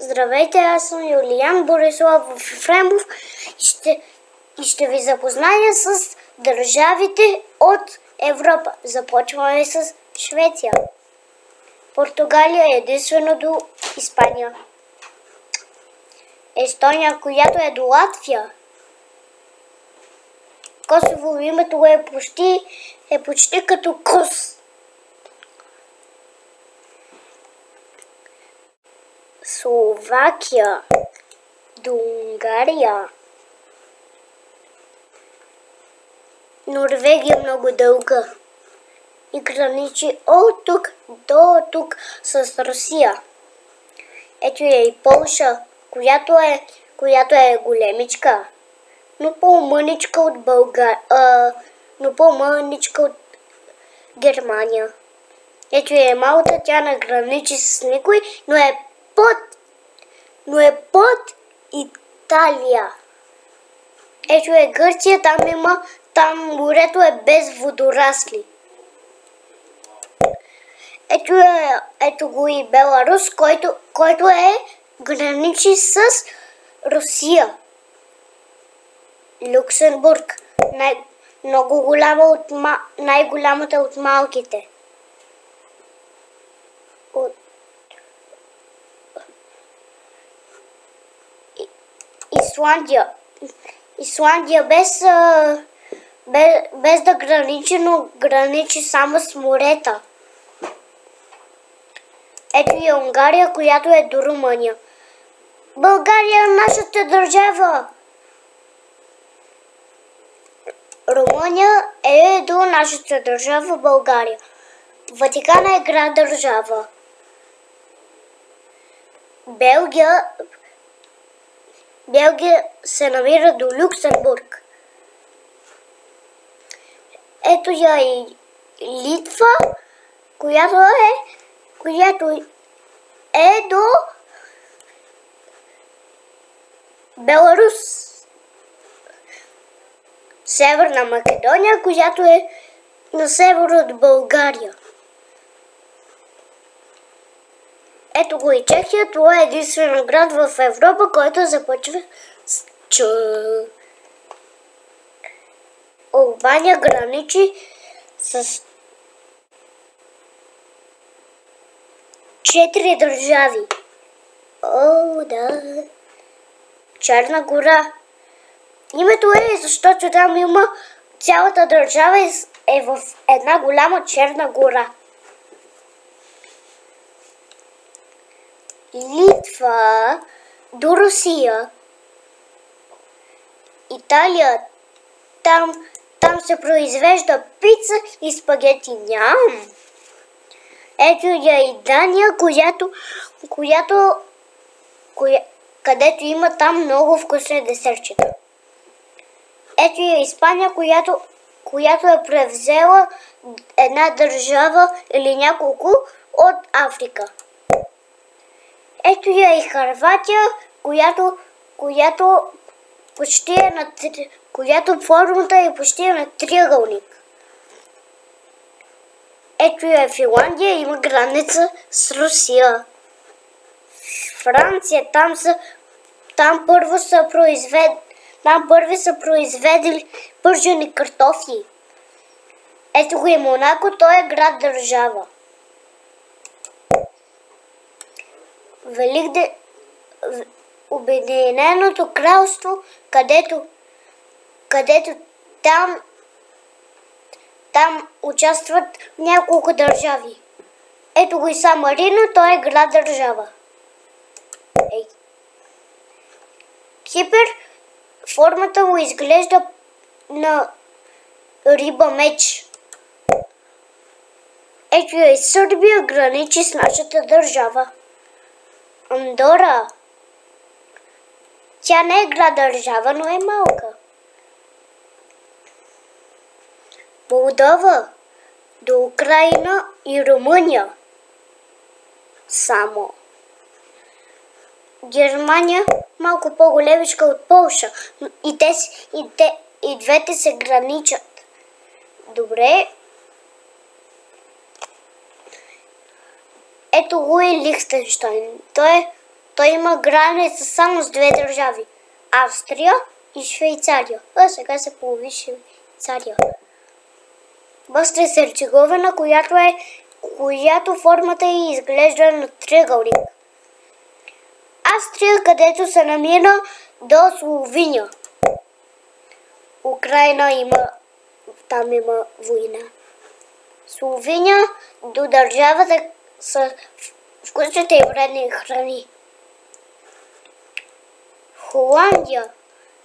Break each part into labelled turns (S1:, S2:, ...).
S1: Здравейте, аз съм Юлиян Бориславов Ефремов и ще ви запозная с държавите от Европа. Започваме с Швеция, Португалия единствено до Испания, Естония, която е до Латвия, Косово, името е почти като Кос. Словакия до Унгария. Норвегия много дълга и граничи от тук до тук с Русия. Ето е и Полша, която е големичка, но по-мъничка от от Германия. Ето е Малта, тя не граничи с никой, но е под Италия. Ето е Гърция, там морето е без водорасли. Ето го и Беларус, който граничи с Русия. Люксембург, най-голямата от малките. Исландия без да граничи, но граничи само с морета. Ето и Унгария, която е до Румъния. България е нашата държава. Румъния е до нашата държава България. Ватикан е град държава. Белгия се намира до Люксембург. Ето я и Литва, която е до Беларус. Северна Македония, която е на север от България. Ето го и Чехия, това е единствен град в Европа, който започва с Ч. Албания граничи с 4 държави. О, да. Черна гора. Името е, защото там има цялата държава е в една голяма черна гора. Литва до Русия. Италия, там се произвежда пица и спагети. Ням! Ето я и Дания, където има там много вкусни десертчета. Ето я Испания, която е превзела една държава или няколко от Африка. Ето я и Хърватия, която формата е почти на триъгълник. Ето я Финландия, има граница с Русия. Франция, там първи са произведели пържени картофи. Ето го и Монако, той е град-държава. Обединеното кралство, където там участват няколко държави. Ето го и Сан Марино, той е град-държава. Кипър, формата му изглежда на риба меч. Ето и Сърбия граничи с нашата държава. Андора. Тя не е град-държава, но е малка. Молдова до Украина и Румъния. Само. Германия малко по-големичка от Полша. И двете се граничат. Добре. Ето го е Лихтенщайн. той има граница само с две държави. Австрия и Швейцария. А сега се появи Швейцария. Босна и Херцеговина, която формата й изглежда на триъгълник. Австрия, където се намира до Словения. Украйна там има война. Словения до държавата с вкусните и вредни храни. Холандия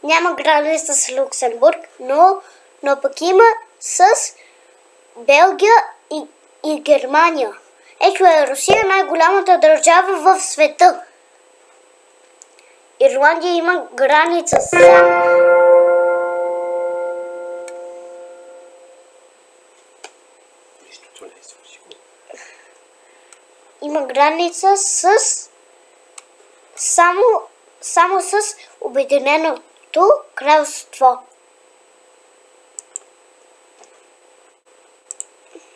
S1: няма граница с Люксембург, но пък има с Белгия и Германия. Ето е Русия, най-голямата държава в света. Ирландия има граница с... Има граница с... само с Обединеното кралство.